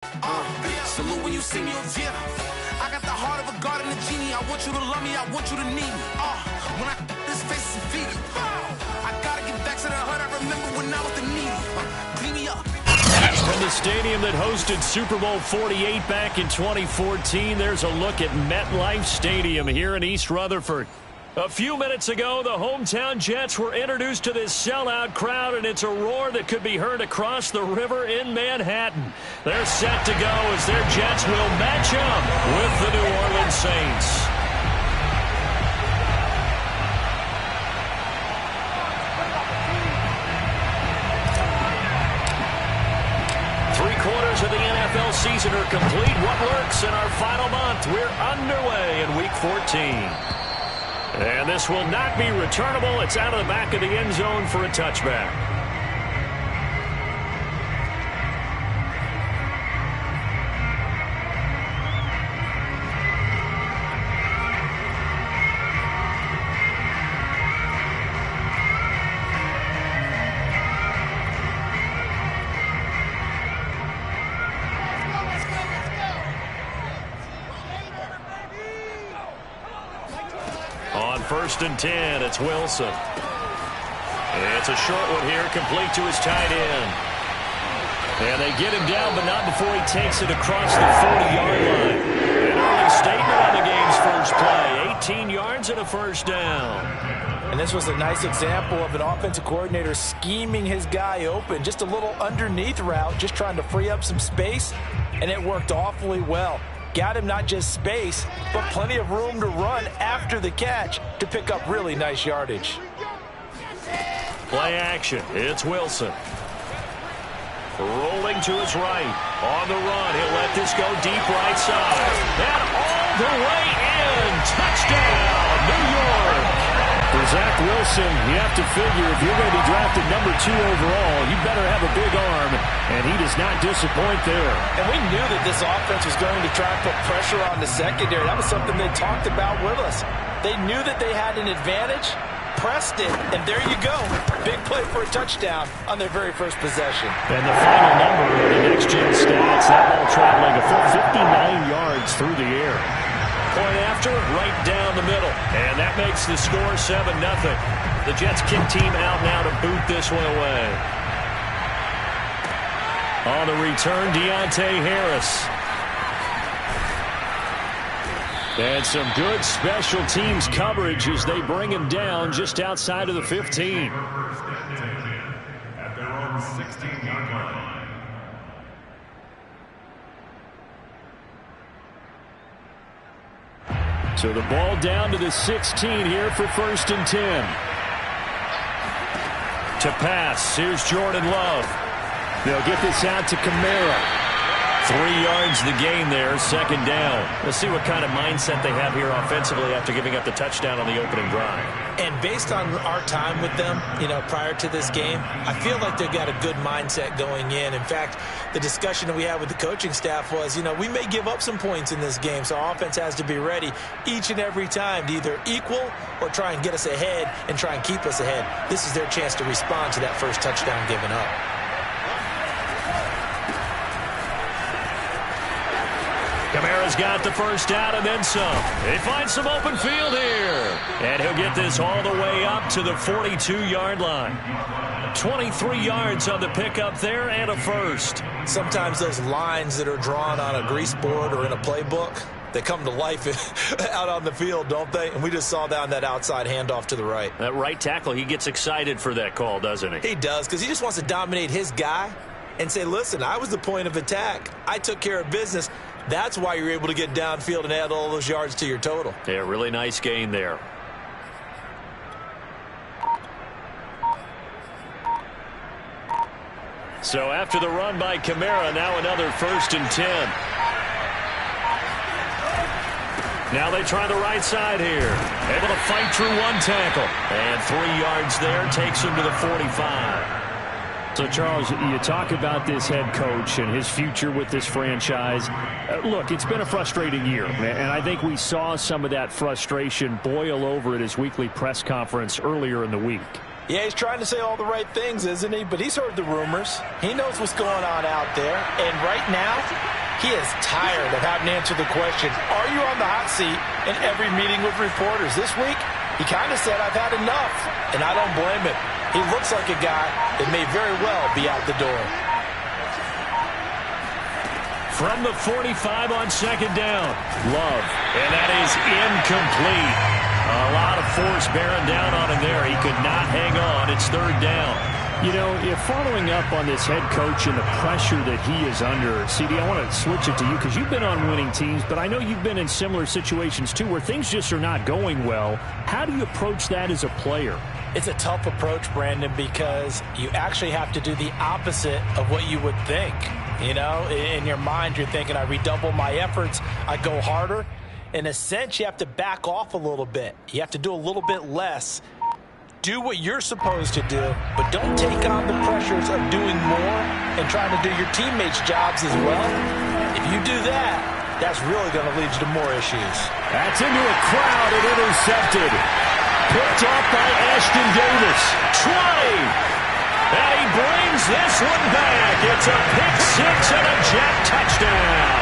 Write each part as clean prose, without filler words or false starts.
Salute when you see me, yeah. I got the heart of a god and a genie. I want you to love me, I want you to need me. When I this face is feed I gotta get back to the hood. I remember when I was the needy. Clean me up. From the stadium that hosted Super Bowl 48 back in 2014, there's a look at MetLife Stadium here in East Rutherford. A few minutes ago, the hometown Jets were introduced to this sellout crowd, and it's a roar that could be heard across the river in Manhattan. They're set to go as their Jets will match up with the New Orleans Saints. Three-quarters of the NFL season are complete. What lurks in our final month? We're underway in Week 14. And this will not be returnable. It's out of the back of the end zone for a touchback. First and 10, it's Wilson. It's a short one here, complete to his tight end. And they get him down, but not before he takes it across the 40-yard line. An early statement on the game's first play. 18 yards and a first down. And this was a nice example of an offensive coordinator scheming his guy open. Just a little underneath route, just trying to free up some space, and it worked awfully well. Got him not just space, but plenty of room to run after the catch to pick up really nice yardage. Play action. It's Wilson. Rolling to his right. On the run. He'll let this go deep right side. And all the way in. Touchdown, New York. For Zach Wilson, you have to figure if you're going to be drafted number 2 overall, you better have a big arm, and he does not disappoint there. And we knew that this offense was going to try and put pressure on the secondary. That was something they talked about with us. They knew that they had an advantage, pressed it, and there you go. Big play for a touchdown on their very first possession. And the final number of the next-gen stats, that ball traveling a full 59 yards through the air. Point after, right down the middle. And that makes the score 7-0. The Jets kick team out now to boot this one away. On the return, Deontay Harris. And some good special teams coverage as they bring him down just outside of the 15. At their own 16-yard line. So the ball down to the 16 here for first and 10. To pass, here's Jordan Love. They'll get this out to Kamara. 3 yards the gain there, second down. Let's see what kind of mindset they have here offensively after giving up the touchdown on the opening drive. And based on our time with them, prior to this game, I feel like they've got a good mindset going in. In fact, the discussion that we had with the coaching staff was, we may give up some points in this game, so our offense has to be ready each and every time to either equal or try and get us ahead and try and keep us ahead. This is their chance to respond to that first touchdown given up. Kamara's got the first down and then some. They find some open field here. And he'll get this all the way up to the 42-yard line. 23 yards on the pickup there and a first. Sometimes those lines that are drawn on a grease board or in a playbook, they come to life out on the field, don't they? And we just saw that on that outside handoff to the right. That right tackle, he gets excited for that call, doesn't he? He does, because he just wants to dominate his guy and say, listen, I was the point of attack. I took care of business. That's why you're able to get downfield and add all those yards to your total. Yeah, really nice gain there. So after the run by Kamara, now another first and 10. Now they try the right side here. Able to fight through one tackle. And 3 yards there takes him to the 45. So, Charles, you talk about this head coach and his future with this franchise. Look, it's been a frustrating year, and I think we saw some of that frustration boil over at his weekly press conference earlier in the week. Yeah, he's trying to say all the right things, isn't he? But he's heard the rumors. He knows what's going on out there. And right now, he is tired of having to answer the question, are you on the hot seat in every meeting with reporters? This week, he kind of said, I've had enough. And I don't blame him. He looks like a guy that may very well be out the door. From the 45 on second down, Love. And that is incomplete. A lot of force bearing down on him there. He could not hang on. It's third down. You know, if following up on this head coach and the pressure that he is under, CD, I want to switch it to you because you've been on winning teams, but I know you've been in similar situations too where things just are not going well. How do you approach that as a player? It's a tough approach, Brandon, because you actually have to do the opposite of what you would think. You know, in your mind, you're thinking, I redouble my efforts, I go harder. In a sense, you have to back off a little bit. You have to do a little bit less. Do what you're supposed to do, but don't take on the pressures of doing more and trying to do your teammates' jobs as well. If you do that, that's really going to lead you to more issues. That's into a crowd and intercepted. Picked off by Ashton Davis. 20. And he brings this one back. It's a pick six and a Jet touchdown.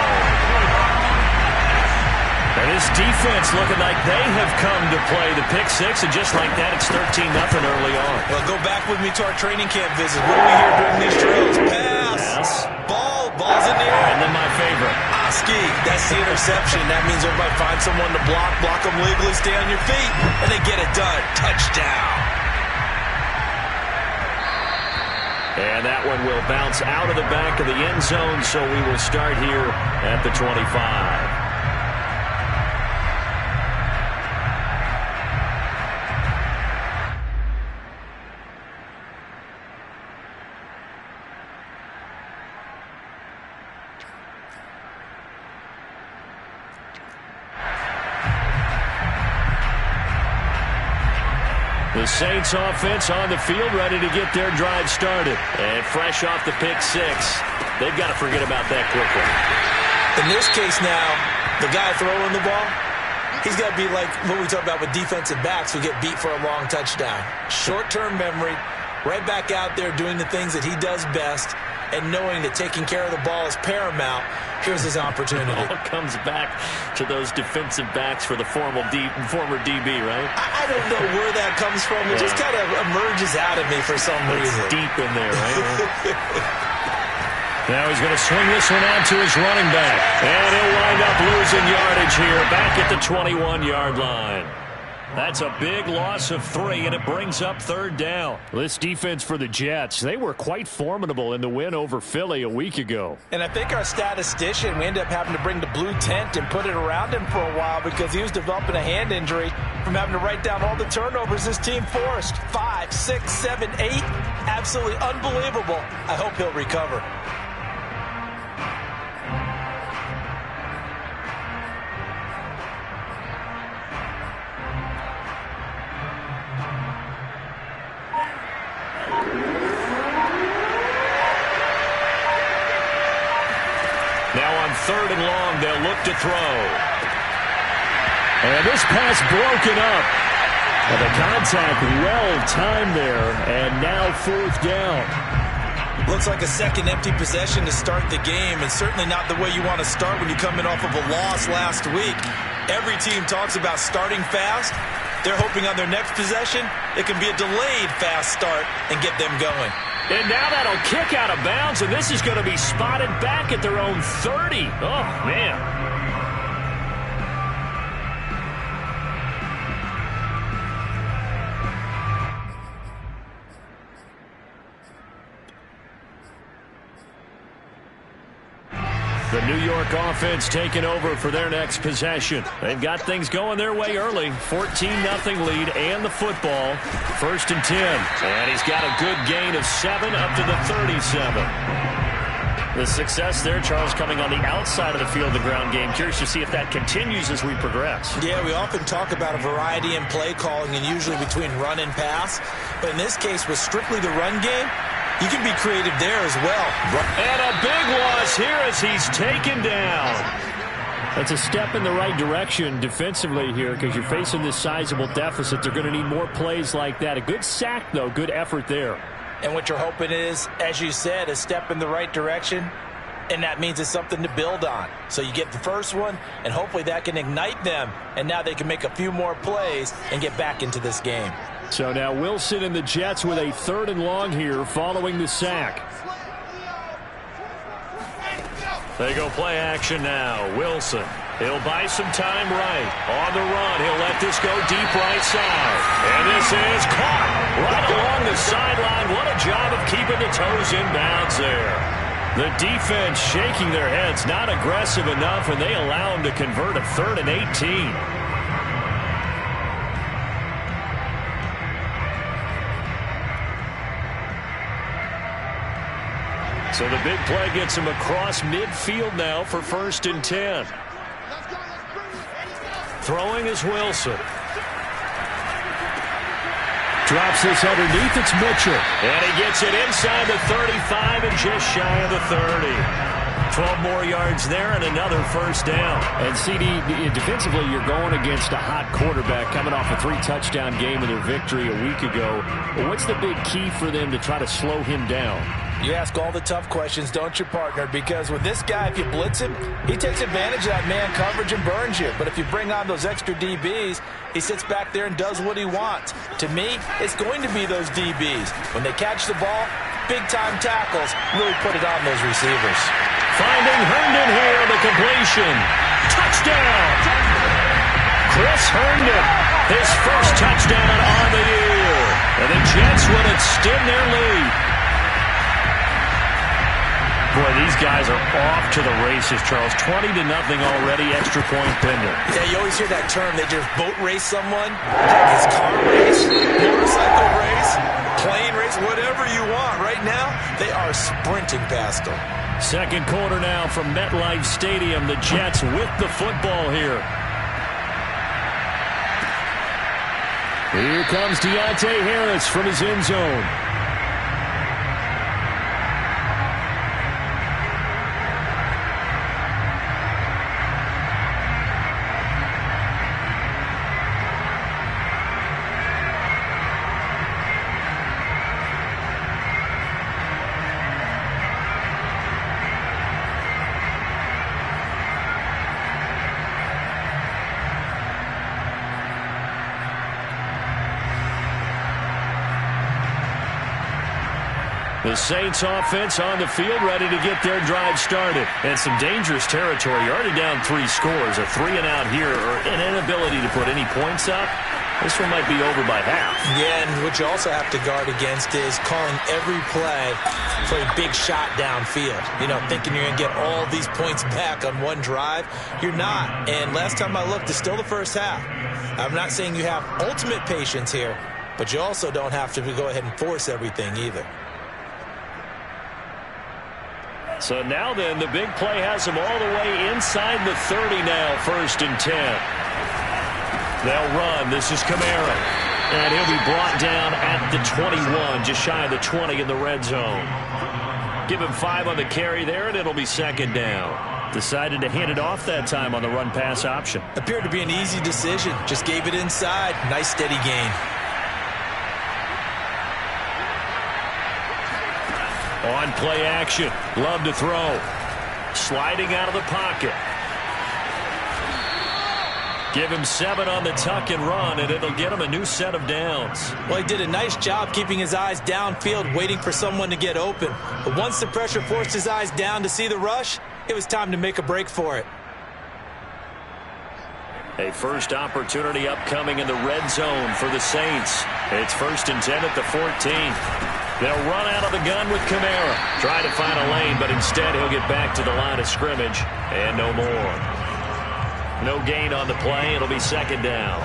And this defense looking like they have come to play the pick six, and just like that, it's 13-0 early on. Well, go back with me to our training camp visit. What do we hear during these drills? Pass. Ball's in the air. And then my favorite. Oski, that's the interception. That means everybody find someone to block them legally, stay on your feet, and they get it done. Touchdown. And that one will bounce out of the back of the end zone, so we will start here at the 25. The Saints offense on the field, ready to get their drive started. And fresh off the pick six. They've got to forget about that quickly. In this case now, the guy throwing the ball, he's got to be like what we talk about with defensive backs who get beat for a long touchdown. Short-term memory, right back out there doing the things that he does best, and knowing that taking care of the ball is paramount. Here's his opportunity. It all comes back to those defensive backs for the former DB, right? I don't know where that comes from. It just kind of emerges out of me for some reason. Deep in there, right? Now he's going to swing this one out to his running back. And he'll wind up losing yardage here back at the 21-yard line. That's a big loss of 3, and it brings up third down. This defense for the Jets, they were quite formidable in the win over Philly a week ago. And I think our statistician, we ended up having to bring the blue tent and put it around him for a while because he was developing a hand injury from having to write down all the turnovers this team forced. 5, 6, 7, 8. Absolutely unbelievable. I hope he'll recover. Now on third and long, they'll look to throw. And this pass broken up. And the contact well-timed there, and now fourth down. Looks like a second empty possession to start the game, and certainly not the way you want to start when you're coming off of a loss last week. Every team talks about starting fast. They're hoping on their next possession, it can be a delayed fast start and get them going. And now that'll kick out of bounds, and this is going to be spotted back at their own 30. Oh, man. The New York offense taking over for their next possession. They've got things going their way early. 14-0 lead and the football. 1st and 10. And he's got a good gain of 7 up to the 37. The success there, Charles, coming on the outside of the field, the ground game. Curious to see if that continues as we progress. Yeah, we often talk about a variety in play calling and usually between run and pass. But in this case, with strictly the run game, you can be creative there as well. And a big loss here as he's taken down. That's a step in the right direction defensively here because you're facing this sizable deficit. They're going to need more plays like that. A good sack, though. Good effort there. And what you're hoping is, as you said, a step in the right direction, and that means it's something to build on. So you get the first one, and hopefully that can ignite them, and now they can make a few more plays and get back into this game. So now Wilson and the Jets with a 3rd and long here following the sack. They go play action now. Wilson. He'll buy some time right. On the run, he'll let this go deep right side. And this is caught right along the sideline. What a job of keeping the toes in bounds there. The defense shaking their heads, not aggressive enough, and they allow him to convert a 3rd and 18. So the big play gets him across midfield now for 1st and 10. Throwing is Wilson. Drops this underneath. It's Mitchell. And he gets it inside the 35 and just shy of the 30. 12 more yards there and another 1st down. And CD, defensively, you're going against a hot quarterback coming off a 3-touchdown game in their victory a week ago. What's the big key for them to try to slow him down? You ask all the tough questions, don't you, partner? Because with this guy, if you blitz him, he takes advantage of that man coverage and burns you. But if you bring on those extra DBs, he sits back there and does what he wants. To me, it's going to be those DBs. When they catch the ball, big-time tackles really put it on those receivers. Finding Herndon here, the completion. Touchdown! Chris Herndon, his first touchdown on the year. And the Jets will extend their lead. Boy, these guys are off to the races, Charles. 20-0 already, extra point pending. Yeah, you always hear that term. They just boat race someone. Heck, it's car race, motorcycle race, plane race, whatever you want. Right now, they are sprinting past them. Second quarter now from MetLife Stadium. The Jets with the football here. Here comes Deontay Harris from his end zone. The Saints offense on the field, ready to get their drive started. And some dangerous territory. You're already down 3 scores. A 3-and-out here, or an inability to put any points up. This one might be over by half. Yeah, and what you also have to guard against is calling every play for a big shot downfield. You know, thinking you're going to get all these points back on one drive. You're not. And last time I looked, it's still the first half. I'm not saying you have ultimate patience here, but you also don't have to go ahead and force everything either. So now then, the big play has them all the way inside the 30 now, 1st and 10. They'll run. This is Kamara. And he'll be brought down at the 21, just shy of the 20 in the red zone. Give him 5 on the carry there, and it'll be 2nd down. Decided to hand it off that time on the run-pass option. Appeared to be an easy decision. Just gave it inside. Nice steady gain. On play action. Love to throw. Sliding out of the pocket. Give him 7 on the tuck and run, and it'll get him a new set of downs. Well, he did a nice job keeping his eyes downfield, waiting for someone to get open. But once the pressure forced his eyes down to see the rush, it was time to make a break for it. A first opportunity upcoming in the red zone for the Saints. It's 1st and 10 at the 14. They'll run out of the gun with Kamara. Try to find a lane, but instead he'll get back to the line of scrimmage. And no more. No gain on the play. It'll be 2nd down.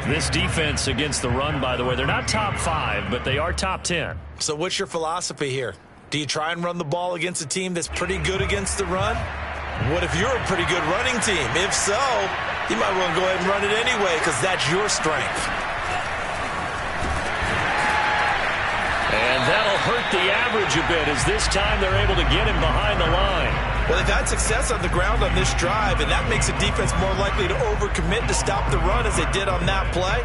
This defense against the run, by the way, they're not top 5, but they are top 10. So what's your philosophy here? Do you try and run the ball against a team that's pretty good against the run? What if you're a pretty good running team? If so, you might want to go ahead and run it anyway because that's your strength. And that'll hurt the average a bit as this time they're able to get him behind the line. Well, they've had success on the ground on this drive, and that makes the defense more likely to overcommit to stop the run as they did on that play.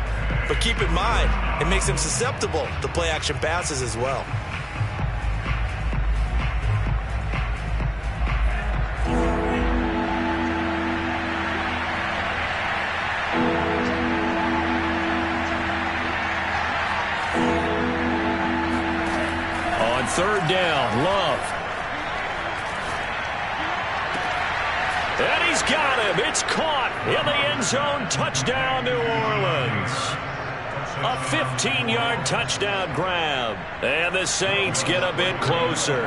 But keep in mind, it makes them susceptible to play-action passes as well. On third down, Love. And he's got him. It's caught in the end zone. Touchdown, New Orleans. A 15-yard touchdown grab. And the Saints get a bit closer.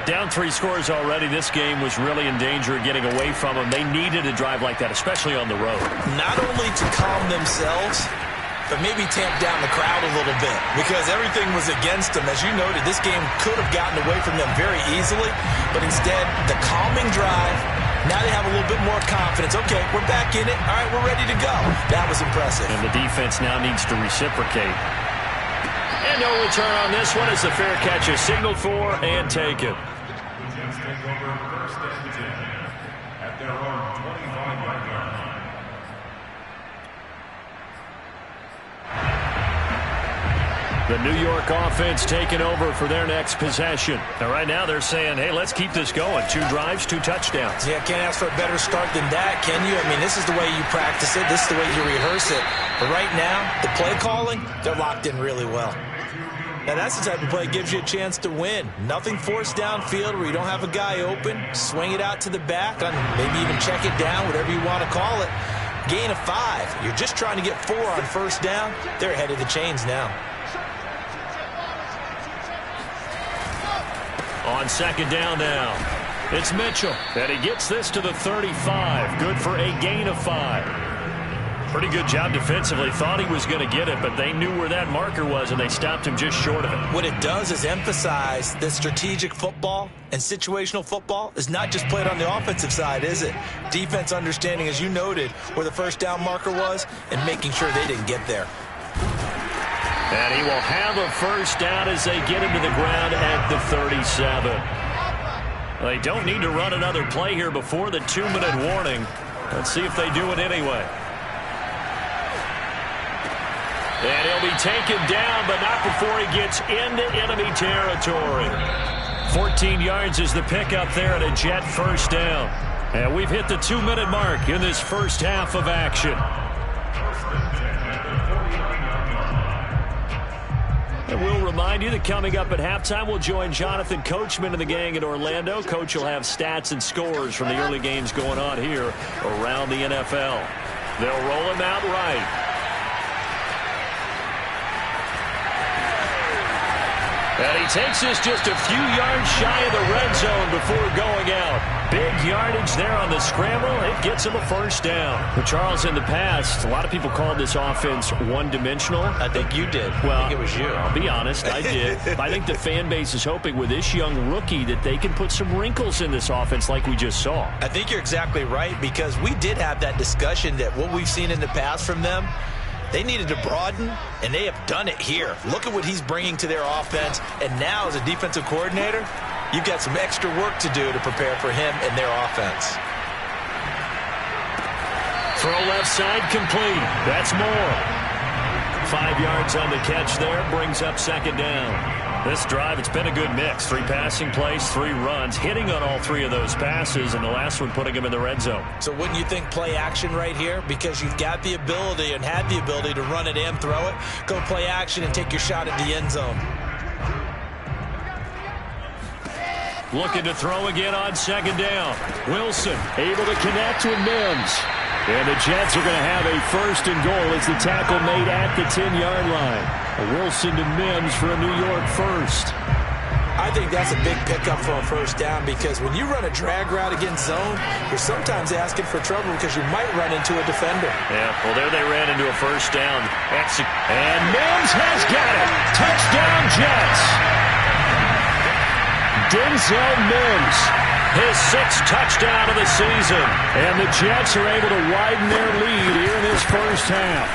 Down 3 scores already. This game was really in danger of getting away from them. They needed a drive like that, especially on the road. Not only to calm themselves, but maybe tamp down the crowd a little bit, because everything was against them. As you noted, this game could have gotten away from them very easily, but instead, the calming drive, now they have a little bit more confidence. Okay, we're back in it. All right, we're ready to go. That was impressive. And the defense now needs to reciprocate. And no return on this one as the fair catch is signaled for and taken. At their own 25-yard line. The New York offense taking over for their next possession. Now, right now they're saying, hey, let's keep this going. 2 drives, 2 touchdowns. Yeah, can't ask for a better start than that, can you? I mean, this is the way you practice it. This is the way you rehearse it. But right now, the play calling, they're locked in really well. Now, that's the type of play that gives you a chance to win. Nothing forced downfield where you don't have a guy open. Swing it out to the back, maybe even check it down, whatever you want to call it. Gain of 5. You're just trying to get 4 on first down. They're ahead of the chains now. On second down now, it's Mitchell. And he gets this to the 35. Good for a gain of 5. Pretty good job defensively. Thought he was going to get it, but they knew where that marker was, and they stopped him just short of it. What it does is emphasize that strategic football and situational football is not just played on the offensive side, is it? Defense understanding, as you noted, where the first down marker was and making sure they didn't get there. And he will have a first down as they get him to the ground at the 37. They don't need to run another play here before the 2-minute warning. Let's see if they do it anyway. And he'll be taken down, but not before he gets into enemy territory. 14 yards is the pickup there at a Jet first down. And we've hit the 2-minute mark in this first half of action. And we'll remind you that coming up at halftime, we'll join Jonathan Coachman and the gang in Orlando. Coach will have stats and scores from the early games going on here around the NFL. They'll roll him out right. And he takes this just a few yards shy of the red zone before going out. Big yardage there on the scramble. It gets him a first down. But Charles, in the past, a lot of people called this offense one-dimensional. I think you did. Well, I think it was you. I'll be honest, I did. I think the fan base is hoping with this young rookie that they can put some wrinkles in this offense like we just saw. I think you're exactly right, because we did have that discussion that what we've seen in the past from them, they needed to broaden, and they have done it here. Look at what he's bringing to their offense, and now as a defensive coordinator, you've got some extra work to do to prepare for him and their offense. Throw left side complete. That's more. 5 yards on the catch there, brings up second down. This drive, it's been a good mix. 3 passing plays, 3 runs, hitting on all 3 of those passes, and the last one putting him in the red zone. So wouldn't you think play action right here? Because you've got the ability and had the ability to run it and throw it. Go play action and take your shot at the end zone. Looking to throw again on second down. Wilson able to connect with Mims. And the Jets are going to have a first and goal as the tackle made at the 10-yard line. Wilson to Mims for a New York first. I think that's a big pickup for a first down, because when you run a drag route against zone, you're sometimes asking for trouble because you might run into a defender. Yeah, well, there they ran into a first down. And Mims has got it. Touchdown, Jets. Denzel Mims, his 6th touchdown of the season. And the Jets are able to widen their lead here in this first half.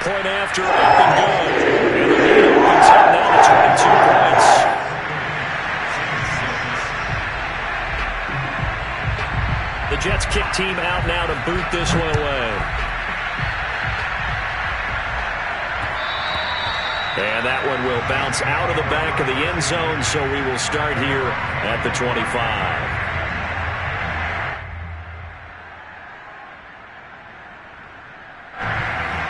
Point after, up and go. And the lead opens up now to 22 points. The Jets kick team out now to boot this one away. And that one will bounce out of the back of the end zone, so we will start here at the 25.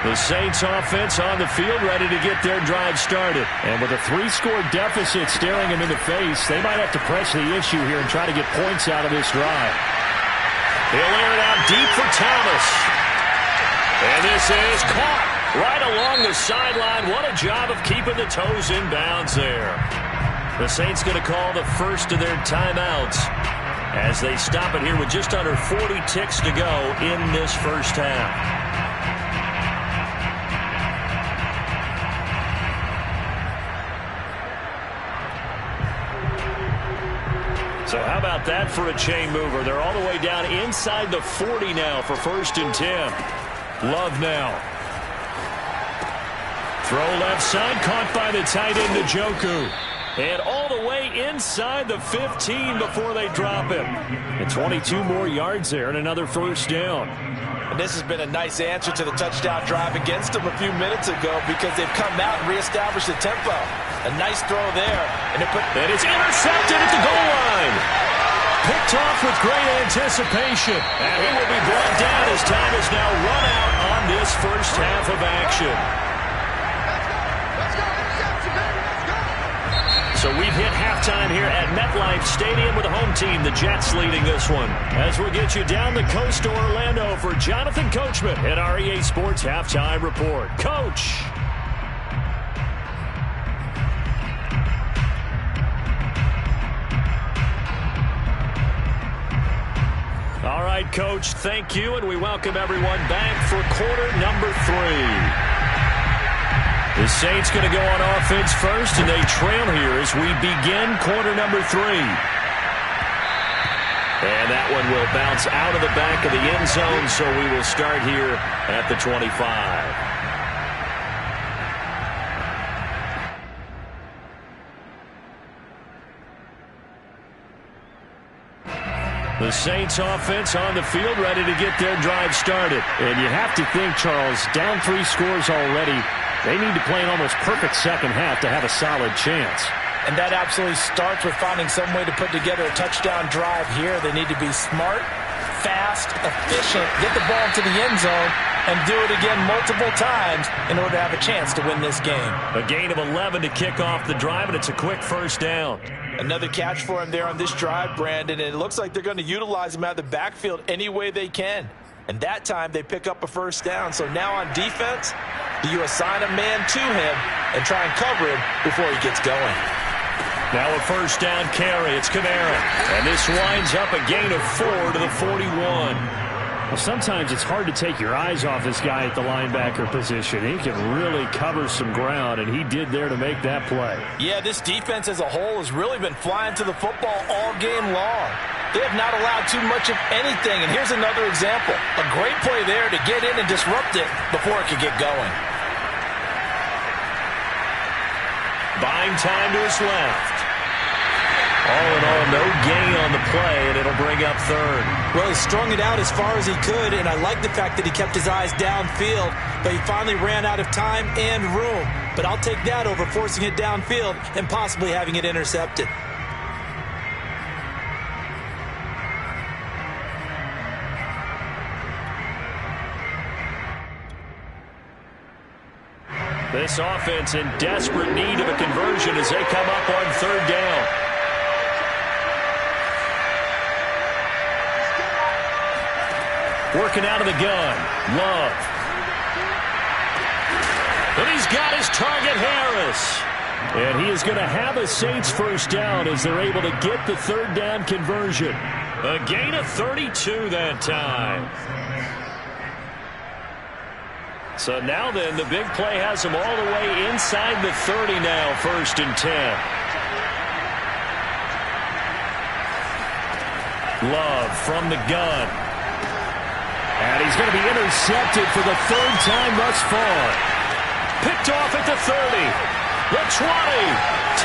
The Saints offense on the field ready to get their drive started. And with a 3-score deficit staring them in the face, they might have to press the issue here and try to get points out of this drive. He'll air it out deep for Thomas. And this is caught right along the sideline. What a job of keeping the toes in bounds there. The Saints going to call the first of their timeouts as they stop it here with just under 40 ticks to go in this first half. So how about that for a chain mover? They're all the way down inside the 40 now for 1st and 10. Love now. Throw left side, caught by the tight end Njoku. And all the way inside the 15 before they drop him. And 22 more yards there and another first down. And this has been a nice answer to the touchdown drive against them a few minutes ago because they've come out and reestablished the tempo. A nice throw there. And it's intercepted at the goal line. Picked off with great anticipation. And he will be brought down as time is now run out on this first half of action. So we've hit halftime here at MetLife Stadium with the home team, the Jets, leading this one. As we'll get you down the coast to Orlando for Jonathan Coachman at our EA Sports Halftime Report. Coach. All right, Coach, thank you, and we welcome everyone back for quarter number 3. The Saints going to go on offense first, and they trail here as we begin quarter number 3. And that one will bounce out of the back of the end zone, so we will start here at the 25. The Saints offense on the field ready to get their drive started. And you have to think, Charles, down 3 scores already. They need to play an almost perfect second half to have a solid chance. And that absolutely starts with finding some way to put together a touchdown drive here. They need to be smart, fast, efficient, get the ball to the end zone, and do it again multiple times in order to have a chance to win this game. A gain of 11 to kick off the drive, and it's a quick first down. Another catch for him there on this drive, Brandon, and it looks like they're going to utilize him out of the backfield any way they can. And that time they pick up a first down. So now on defense, do you assign a man to him and try and cover him before he gets going? Now a first down carry. It's Kamara. And this winds up a gain of 4 to the 41. Well, sometimes it's hard to take your eyes off this guy at the linebacker position. He can really cover some ground, and he did there to make that play. Yeah, this defense as a whole has really been flying to the football all game long. They have not allowed too much of anything, and here's another example. A great play there to get in and disrupt it before it could get going. Buying time to his left. All in all, no gain on the play, and it'll bring up 3rd. Well, he strung it out as far as he could, and I like the fact that he kept his eyes downfield, but he finally ran out of time and room. But I'll take that over forcing it downfield and possibly having it intercepted. This offense in desperate need of a conversion as they come up on 3rd down. Working out of the gun. Love. And he's got his target, Harris. And he is going to have a Saints first down as they're able to get the 3rd down conversion. A gain of 32 that time. So now then, the big play has them all the way inside the 30 now, 1st and 10. Love from the gun. And he's going to be intercepted for the 3rd time thus far. Picked off at the 30, the 20,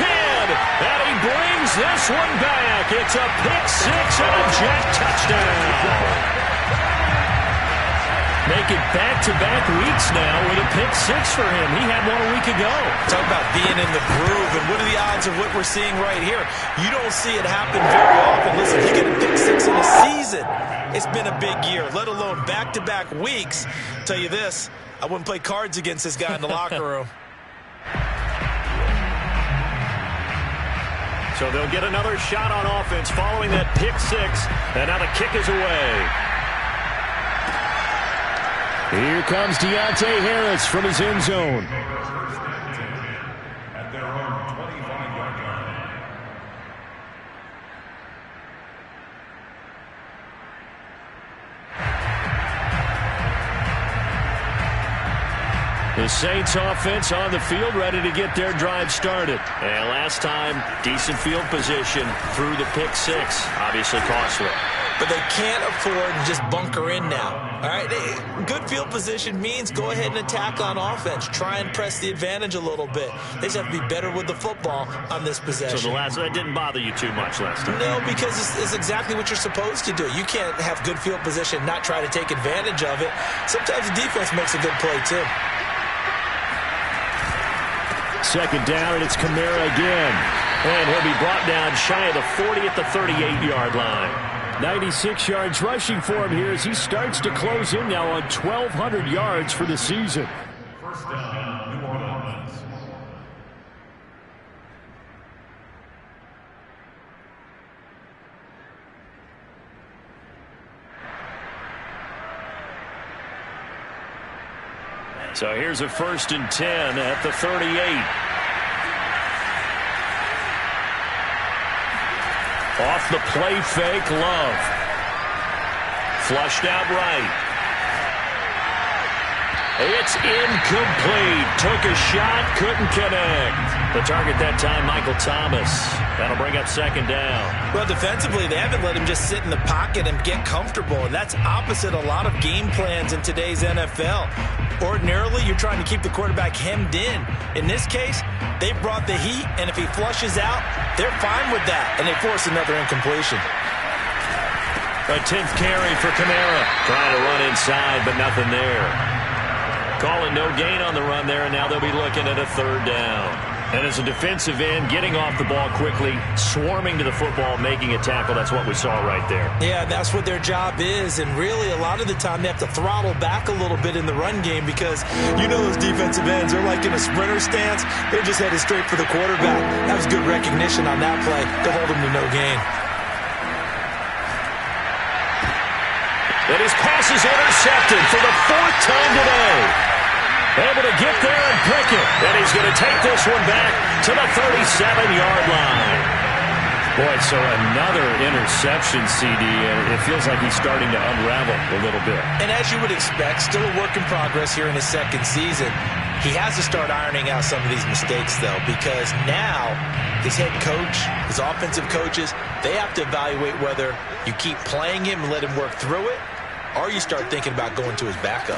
10, and he brings this one back. It's a pick 6 and a Jet touchdown. make it back-to-back weeks now with a pick six for him. He had one a week ago. Talk about being in the groove, and what are the odds of what we're seeing right here? You don't see it happen very often. Listen, you get a pick six in a season. It's been a big year, let alone back-to-back weeks. Tell you this, I wouldn't play cards against this guy in the locker room. So they'll get another shot on offense following that pick six. And now the kick is away. Here comes Deontay Harris from his end zone. At their own 25-yard line. The Saints offense on the field, ready to get their drive started. And last time, decent field position through the pick six. Obviously costly. But they can't afford to just bunker in now. All right, good field position means go ahead and attack on offense. Try and press the advantage a little bit. They just have to be better with the football on this possession. So that didn't bother you too much last time? No, because it's exactly what you're supposed to do. You can't have good field position, not try to take advantage of it. Sometimes the defense makes a good play, too. Second down, and it's Kamara again. And he'll be brought down shy of the 40 at the 38-yard line. 96 yards rushing for him here as he starts to close in now on 1,200 yards for the season. First down, New Orleans. So here's a 1st and 10 at the 38. Off the play fake, Love. Flushed out right. It's incomplete. Took a shot, couldn't connect. The target that time, Michael Thomas. That'll bring up second down. Well, defensively, they haven't let him just sit in the pocket and get comfortable, and that's opposite a lot of game plans in today's NFL. Ordinarily, you're trying to keep the quarterback hemmed in. In this case, they brought the heat, and if he flushes out, they're fine with that, and they force another incompletion. A 10th carry for Kamara. Trying to run inside, but nothing there. Calling no gain on the run there, and now they'll be looking at a 3rd down. And as a defensive end, getting off the ball quickly, swarming to the football, making a tackle, that's what we saw right there. Yeah, that's what their job is, and really a lot of the time they have to throttle back a little bit in the run game because you know those defensive ends are like in a sprinter stance. They're just headed straight for the quarterback. That was good recognition on that play to hold him to no gain. And his pass is intercepted for the 4th time today. Able to get there and pick it. And he's going to take this one back to the 37-yard line. Boy, so another interception, CD, and it feels like he's starting to unravel a little bit. And as you would expect, still a work in progress here in his 2nd season. He has to start ironing out some of these mistakes, though, because now his head coach, his offensive coaches, they have to evaluate whether you keep playing him and let him work through it, or you start thinking about going to his backup.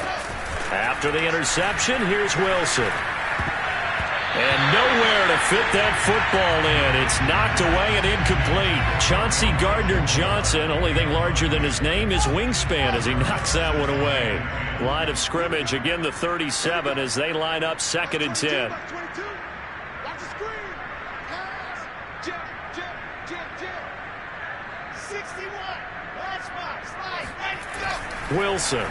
After the interception, here's Wilson. And nowhere to fit that football in. It's knocked away and incomplete. Chauncey Gardner-Johnson, only thing larger than his name is wingspan as he knocks that one away. Line of scrimmage, again the 37 as they line up 2nd and 10. Wilson.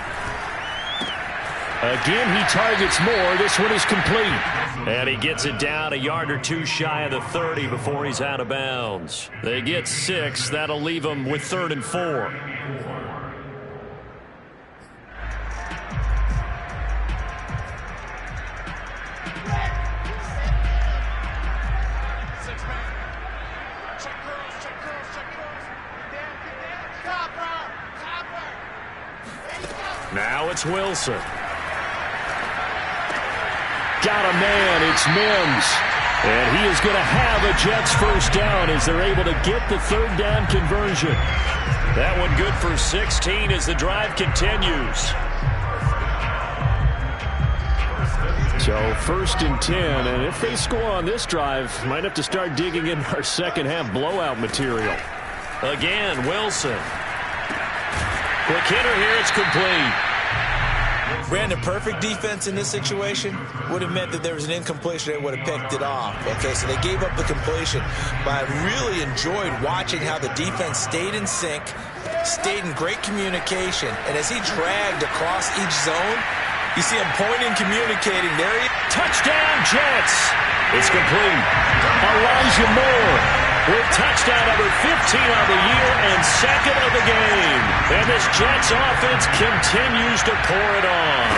Again, he targets more. This one is complete. And he gets it down a yard or two shy of the 30 before he's out of bounds. They get 6. That'll leave them with 3rd and 4. Now it's Wilson. Got a man. It's Mims. And he is going to have a Jets 1st down as they're able to get the 3rd down conversion. That one good for 16 as the drive continues. So 1st and 10, and if they score on this drive, might have to start digging in our second half blowout material. Again, Wilson. Quick hitter here, it's complete. ran the perfect defense in this situation, would have meant that there was an incompletion. They would have picked it off. Okay, so they gave up the completion. But I really enjoyed watching how the defense stayed in sync, stayed in great communication, and as he dragged across each zone, you see him pointing, communicating. There he is. Touchdown, Jets. It's complete. Elijah Moore with touchdown number 15 on the year and second of the game. And this Jets offense continues to pour it on.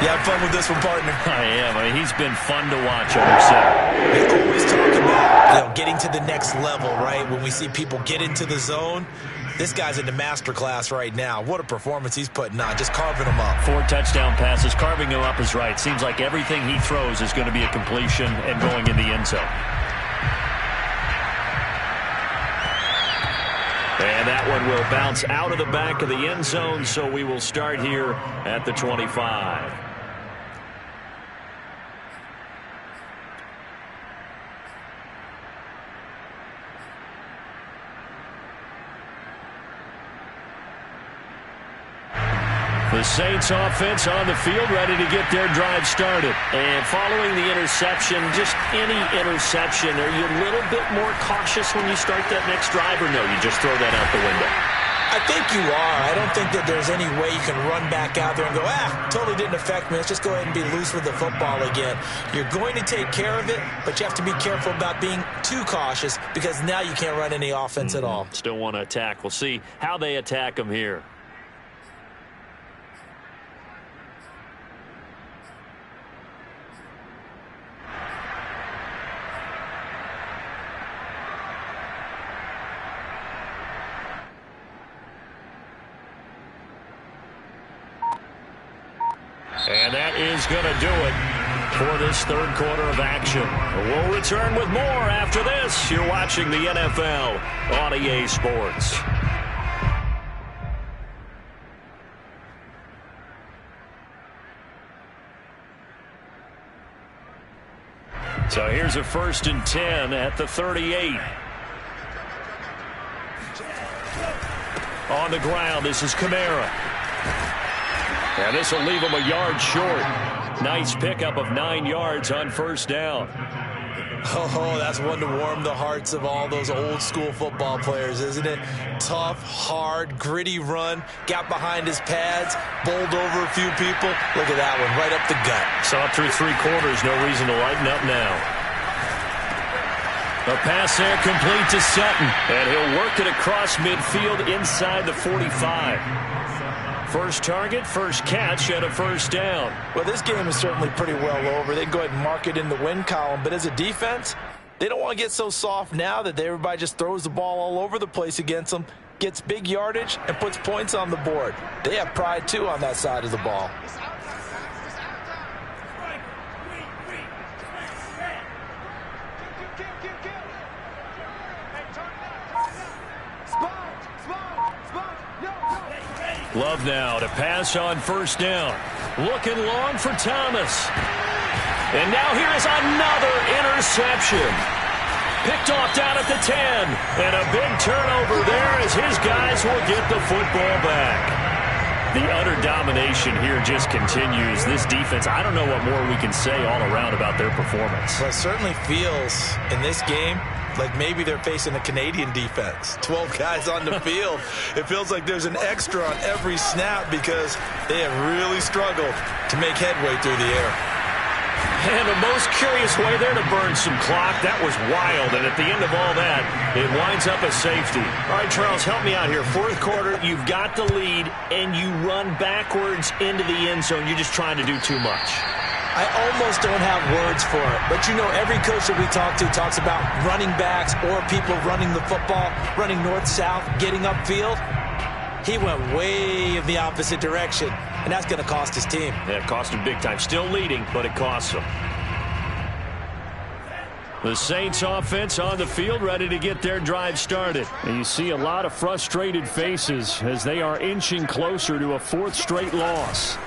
You have fun with this one, partner? I am. I mean, he's been fun to watch under center. They always talk about, getting to the next level, right? When we see people get into the zone, this guy's in the master class right now. What a performance he's putting on, just carving them up. 4 touchdown passes, carving them up is right. Seems like everything he throws is going to be a completion and going in the end zone. And that one will bounce out of the back of the end zone, so we will start here at the 25. The Saints offense on the field, ready to get their drive started. And following the interception, just any interception, are you a little bit more cautious when you start that next drive, or no, you just throw that out the window? I think you are. I don't think that there's any way you can run back out there and go, totally didn't affect me. Let's just go ahead and be loose with the football again. You're going to take care of it, but you have to be careful about being too cautious because now you can't run any offense at all. Still want to attack. We'll see how they attack them here. And that is going to do it for this third quarter of action. We'll return with more after this. You're watching the NFL on EA Sports. So here's a 1st and 10 at the 38. On the ground, this is Kamara. And this will leave him a yard short. Nice pickup of 9 yards on 1st down. Oh, that's one to warm the hearts of all those old school football players, isn't it? Tough, hard, gritty run. Got behind his pads, bowled over a few people. Look at that one, right up the gut. Saw through 3 quarters, no reason to lighten up now. A pass there complete to Sutton. And he'll work it across midfield inside the 45. First target, first catch, and a 1st down. Well, this game is certainly pretty well over. They can go ahead and mark it in the win column. But as a defense, they don't want to get so soft now that everybody just throws the ball all over the place against them, gets big yardage, and puts points on the board. They have pride, too, on that side of the ball. Love now to pass on 1st down. Looking long for Thomas. And now here is another interception. Picked off down at the 10. And a big turnover there as his guys will get the football back. The utter domination here just continues. This defense, I don't know what more we can say all around about their performance. Well, it certainly feels in this game like maybe they're facing a Canadian defense. 12 guys on the field. It feels like there's an extra on every snap because they have really struggled to make headway through the air. And the most curious way there to burn some clock. That was wild. And at the end of all that, it winds up a safety. All right, Charles, help me out here. 4th quarter, you've got the lead, and you run backwards into the end zone. You're just trying to do too much. I almost don't have words for it. But, every coach that we talk to talks about running backs or people running the football, running north-south, getting upfield. He went way in the opposite direction, and that's going to cost his team. Yeah, it cost him big time. Still leading, but it costs him. The Saints offense on the field, ready to get their drive started. And you see a lot of frustrated faces as they are inching closer to a 4th straight loss.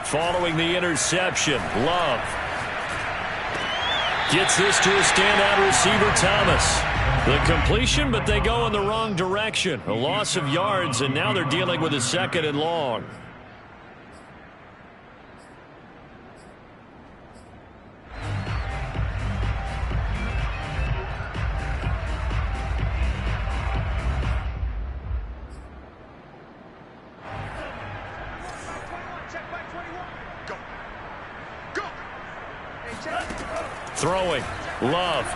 Following the interception, Love gets this to a standout receiver, Thomas. The completion, but they go in the wrong direction. A loss of yards, and now they're dealing with a 2nd and long. Throwing. Love.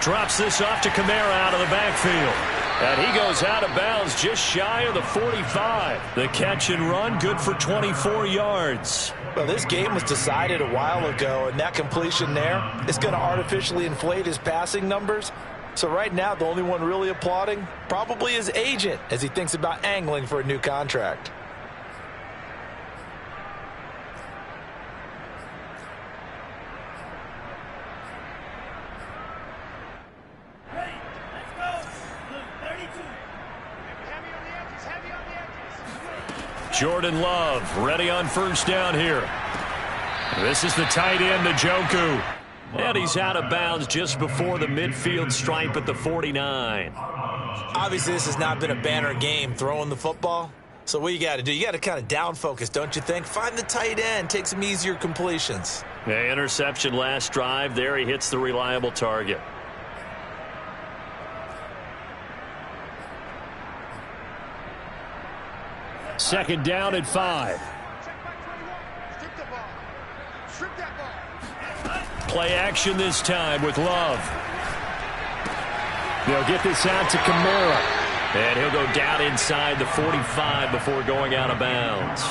Drops this off to Kamara out of the backfield. And he goes out of bounds just shy of the 45. The catch and run, good for 24 yards. Well, this game was decided a while ago, and that completion there is going to artificially inflate his passing numbers. So right now, the only one really applauding probably his agent as he thinks about angling for a new contract. Jordan Love ready on first down here. This is the tight end, Njoku. And he's out of bounds just before the midfield stripe at the 49. Obviously, this has not been a banner game throwing the football. So what you got to do, you got to kind of down focus, don't you think? Find the tight end, take some easier completions. The interception last drive. There he hits the reliable target. Second down at 5. Play action this time with Love. They'll get this out to Kamara. And he'll go down inside the 45 before going out of bounds.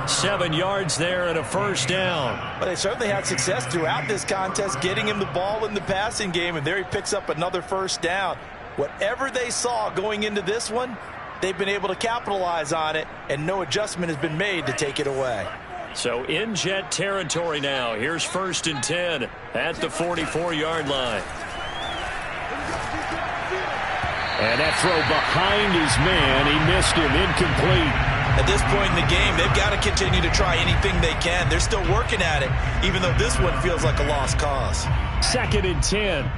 7 yards there and a first down. But they certainly had success throughout this contest getting him the ball in the passing game, and there he picks up another first down. Whatever they saw going into this one, they've been able to capitalize on it, and no adjustment has been made to take it away. So in Jet territory now. Here's 1st and 10 at the 44-yard line. And that throw behind his man. He missed him. Incomplete. At this point in the game, they've got to continue to try anything they can. They're still working at it, even though this one feels like a lost cause. 2nd and 10.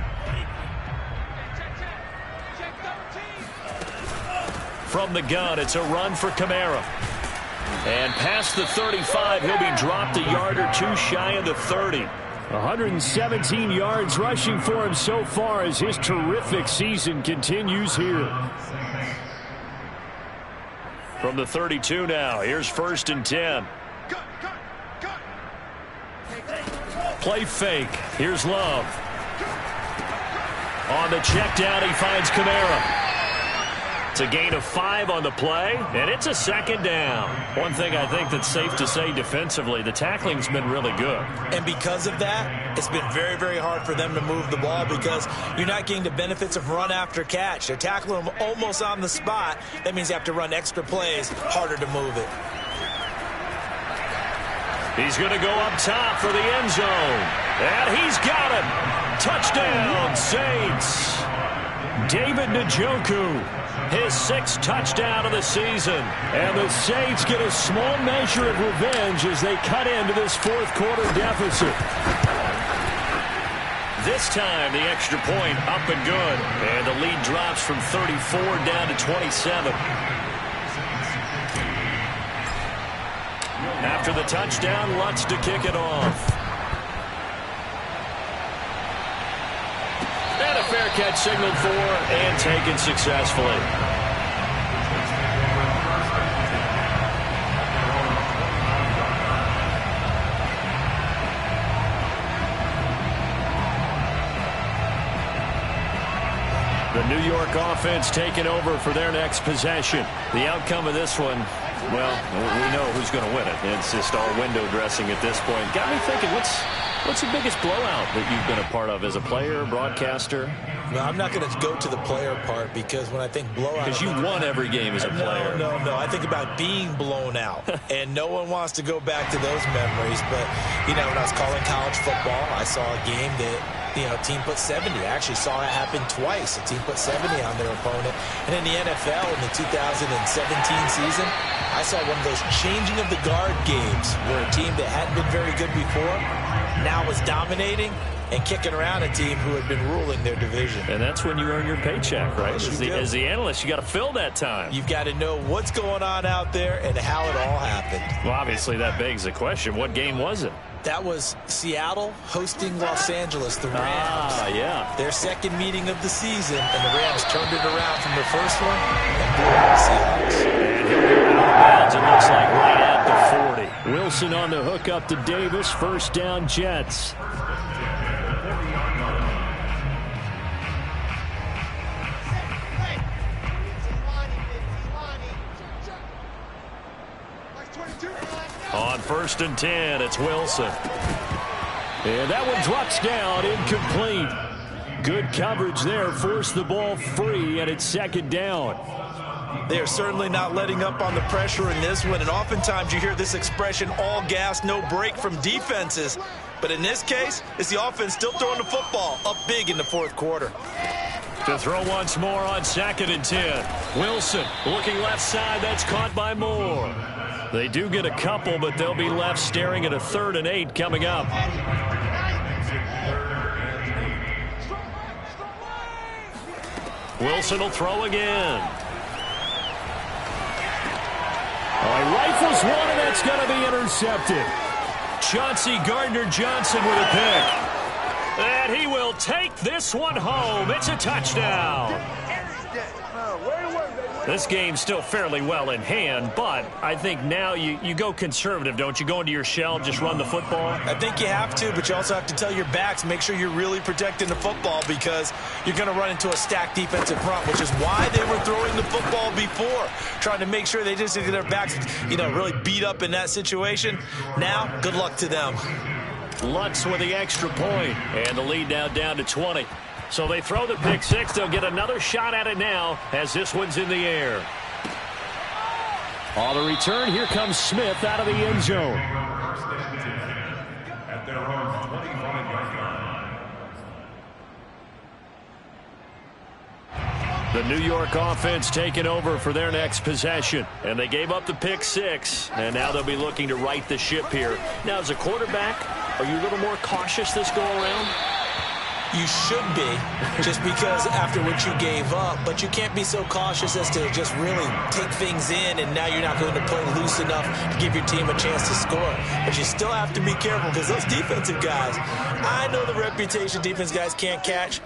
From the gun, it's a run for Kamara. And past the 35, he'll be dropped a yard or two shy of the 30. 117 yards rushing for him so far as his terrific season continues here. From the 32 now, here's 1st and 10. Play fake. Here's Love. On the check down, he finds Kamara. It's a gain of 5 on the play, and it's a 2nd down. One thing I think that's safe to say defensively, the tackling's been really good. And because of that, it's been very, very hard for them to move the ball because you're not getting the benefits of run after catch. They're tackling them almost on the spot. That means you have to run extra plays, harder to move it. He's going to go up top for the end zone. And he's got it. Touchdown, Saints. David Njoku. His 6th touchdown of the season. And the Saints get a small measure of revenge as they cut into this 4th quarter deficit. This time, the extra point up and good. And the lead drops from 34 down to 27. After the touchdown, Lutz to kick it off. And a fair catch signaled for and taken successfully. The New York offense taking over for their next possession. The outcome of this one, well, we know who's going to win it. It's just all window dressing at this point. Got me thinking, what's the biggest blowout that you've been a part of as a player, broadcaster? No, I'm not going to go to the player part because when I think blowout... Because you won every game as a player. No. I think about being blown out. And no one wants to go back to those memories. But, you know, when I was calling college football, I saw a game that, you know, team put 70. I actually saw it happen twice. A team put 70 on their opponent. And in the NFL in the 2017 season, I saw one of those changing of the guard games where a team that hadn't been very good before now was dominating and kicking around a team who had been ruling their division. And that's when you earn your paycheck, right? Yes, as the analyst, you got to fill that time. You've got to know what's going on out there and how it all happened. Well, obviously, that begs the question, what game was it? That was Seattle hosting Los Angeles, the Rams. Ah, yeah. Their second meeting of the season, and the Rams turned it around from the first one and blew out the Seahawks. And he'll go out of bounds, it looks like right at the 40. Wilson on the hook up to Davis. First down, Jets. 1st and 10. It's Wilson. And that one drops down, incomplete. Good coverage there, forced the ball free, and it's 2nd down. They are certainly not letting up on the pressure in this one, and oftentimes you hear this expression, all gas, no break from defenses. But in this case, it's the offense still throwing the football up big in the 4th quarter. To throw once more on 2nd and 10. Wilson looking left side. That's caught by Moore. They do get a couple, but they'll be left staring at a 3rd and 8 coming up. Wilson will throw again. Oh, he rifles one, and that's going to be intercepted. Chauncey Gardner-Johnson with a pick. And he will take this one home. It's a touchdown. This game's still fairly well in hand, but I think now you go conservative, don't you? Go into your shell, just run the football? I think you have to, but you also have to tell your backs, make sure you're really protecting the football because you're going to run into a stacked defensive front, which is why they were throwing the football before, trying to make sure they just get their backs, really beat up in that situation. Now, good luck to them. Lutz with the extra point, and the lead now down to 20. So they throw the pick six. They'll get another shot at it now as this one's in the air. On the return, here comes Smith out of the end zone. At their own 25-yard line. The New York offense taking over for their next possession. And they gave up the pick six, and now they'll be looking to right the ship here. Now, as a quarterback, are you a little more cautious this go-around? You should be, just because after what you gave up, but you can't be so cautious as to just really take things in, and now you're not going to play loose enough to give your team a chance to score. But you still have to be careful because those defensive guys, I know the reputation defense guys can't catch.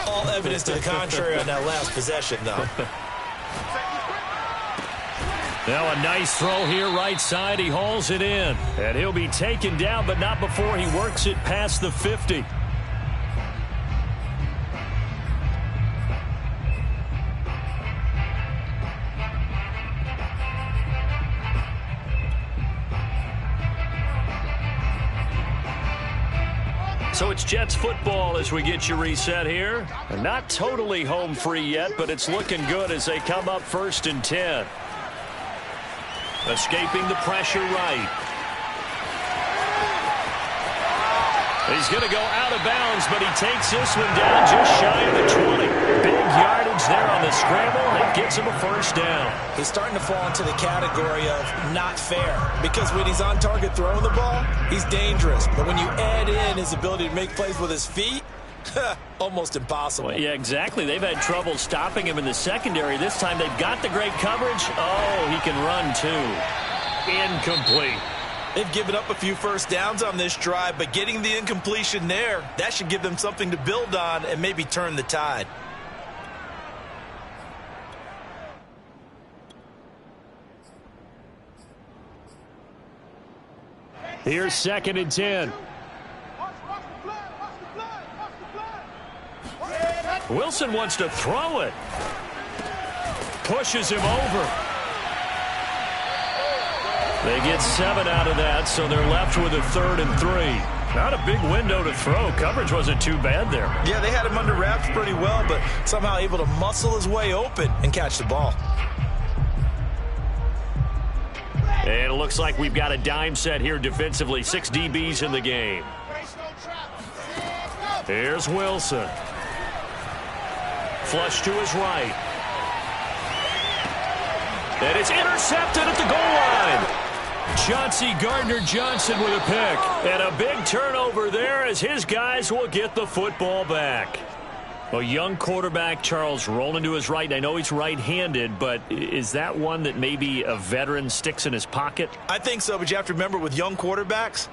All evidence to the contrary on that last possession, though. Now a nice throw here right side. He hauls it in, and he'll be taken down, but not before he works it past the 50. So it's Jets football as we get you reset here. And not totally home free yet, but it's looking good as they come up 1st and 10. Escaping the pressure right. He's going to go out of bounds, but he takes this one down just shy of the 20. Big yardage there on the scramble. It gets him a 1st down. He's starting to fall into the category of not fair because when he's on target throwing the ball, he's dangerous. But when you add in his ability to make plays with his feet, almost impossible. Well, yeah, exactly. They've had trouble stopping him in the secondary. This time they've got the great coverage. Oh, he can run too. Incomplete. They've given up a few 1st downs on this drive, but getting the incompletion there, that should give them something to build on and maybe turn the tide. Here's 2nd and 10. Wilson wants to throw it. Pushes him over. They get 7 out of that, so they're left with a 3rd and 3. Not a big window to throw. Coverage wasn't too bad there. Yeah, they had him under wraps pretty well, but somehow able to muscle his way open and catch the ball. And it looks like we've got a dime set here defensively. 6 DBs in the game. Here's Wilson. Flush to his right. And it's intercepted at the goal line. Chauncey Gardner-Johnson with a pick. And a big turnover there as his guys will get the football back. A young quarterback, Charles, rolling to his right. I know he's right-handed, but is that one that maybe a veteran sticks in his pocket? I think so, but you have to remember with young quarterbacks,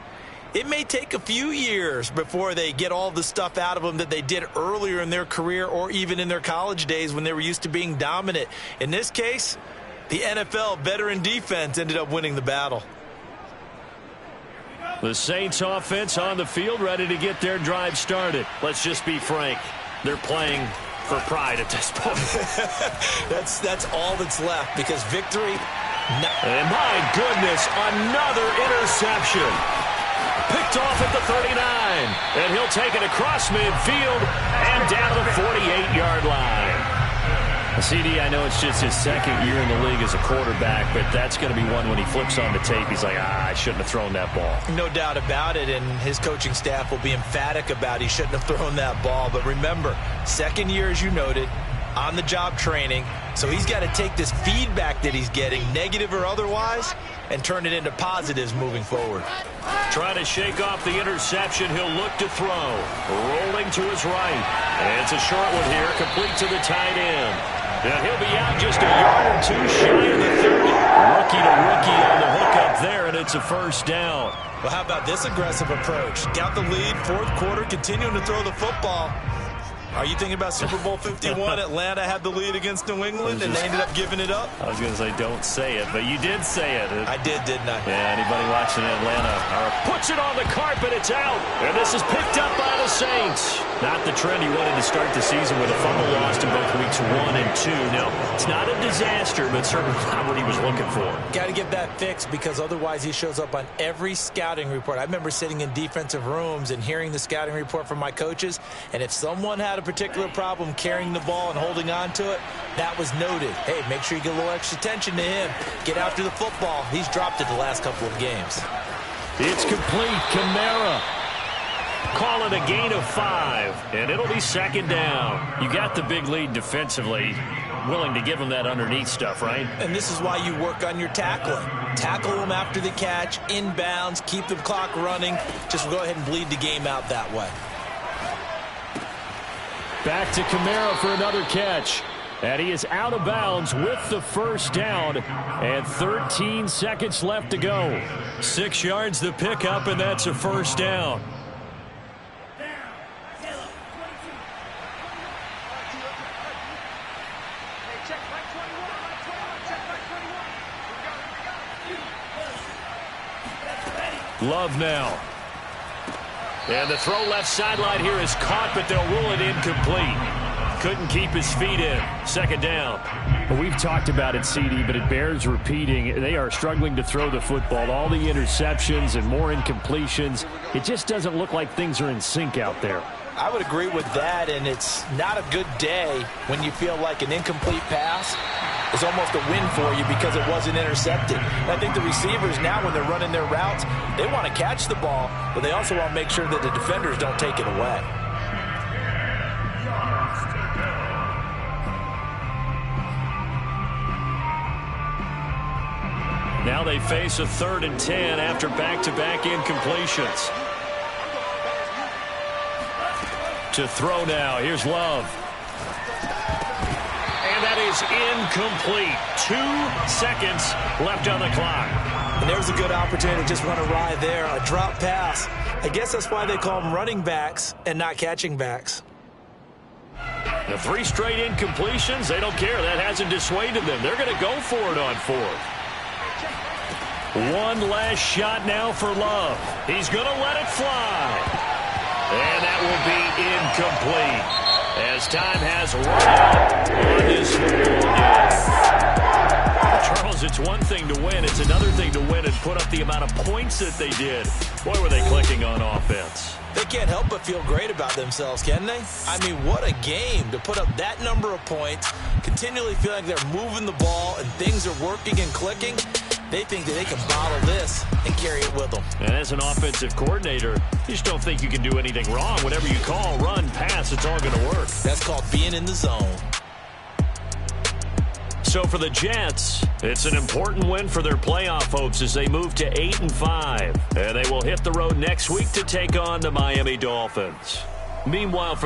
it may take a few years before they get all the stuff out of them that they did earlier in their career or even in their college days when they were used to being dominant. In this case, the NFL veteran defense ended up winning the battle. The Saints offense on the field ready to get their drive started. Let's just be frank. They're playing for pride at this point. That's all that's left because victory, And my goodness, another interception. Picked off at the 39. And he'll take it across midfield and down to the 48-yard line. CD, I know it's just his second year in the league as a quarterback, but that's going to be one when he flips on the tape. He's like, I shouldn't have thrown that ball. No doubt about it, and his coaching staff will be emphatic about he shouldn't have thrown that ball. But remember, second year, as you noted, on-the-job training, so he's got to take this feedback that he's getting, negative or otherwise, and turn it into positives moving forward. Trying to shake off the interception. He'll look to throw. Rolling to his right. And it's a short one here, complete to the tight end. And he'll be out just a yard or two shy of the 30. Rookie to rookie on the hook up there, and it's a first down. Well, how about this aggressive approach? Got the lead, fourth quarter, continuing to throw the football. Are you thinking about Super Bowl 51? Atlanta had the lead against New England, and they ended up giving it up? I was going to say don't say it, but you did say it. I did, didn't I? Yeah, anybody watching Atlanta puts it on the carpet, it's out. And this is picked up by the Saints. Not the trend he wanted to start the season with a fumble lost in both weeks 1 and 2. No, it's not a disaster, but certainly not what he was looking for. Got to get that fixed because otherwise he shows up on every scouting report. I remember sitting in defensive rooms and hearing the scouting report from my coaches, and if someone had a particular problem carrying the ball and holding on to it, that was noted. Hey, make sure you get a little extra attention to him. Get after the football. He's dropped it the last couple of games. It's complete. Kamara. Call it a gain of 5, and it'll be second down. You got the big lead defensively. Willing to give him that underneath stuff, right? And this is why you work on your tackling. Tackle them after the catch, inbounds, keep the clock running. Just go ahead and bleed the game out that way. Back to Kamara for another catch. And he is out of bounds with the first down. And 13 seconds left to go. 6 yards the pickup, and that's a first down. Love now. And the throw left sideline here is caught, but they'll rule it incomplete. Couldn't keep his feet in. Second down. Well, we've talked about it, CD, but it bears repeating. They are struggling to throw the football. All the interceptions and more incompletions. It just doesn't look like things are in sync out there. I would agree with that, and it's not a good day when you feel like an incomplete pass is almost a win for you because it wasn't intercepted. And I think the receivers now, when they're running their routes, they want to catch the ball, but they also want to make sure that the defenders don't take it away. Now they face a 3rd and 10 after back-to-back incompletions. To throw now. Here's Love. And that is incomplete. 2 seconds left on the clock. And there's a good opportunity to just run a ride there. A drop pass. I guess that's why they call them running backs and not catching backs. The 3 straight incompletions, they don't care. That hasn't dissuaded them. They're going to go for it on 4th. One last shot now for Love. He's going to let it fly. And that will be incomplete as time has run out on this football game. Charles, it's one thing to win. It's another thing to win and put up the amount of points that they did. Boy, were they clicking on offense. They can't help but feel great about themselves, can they? I mean, what a game to put up that number of points, continually feel like they're moving the ball and things are working and clicking. They think that they can bottle this and carry it with them. And as an offensive coordinator, you just don't think you can do anything wrong. Whatever you call, run, pass, it's all going to work. That's called being in the zone. So for the Jets, it's an important win for their playoff hopes as they move to 8-5. And they will hit the road next week to take on the Miami Dolphins. Meanwhile, for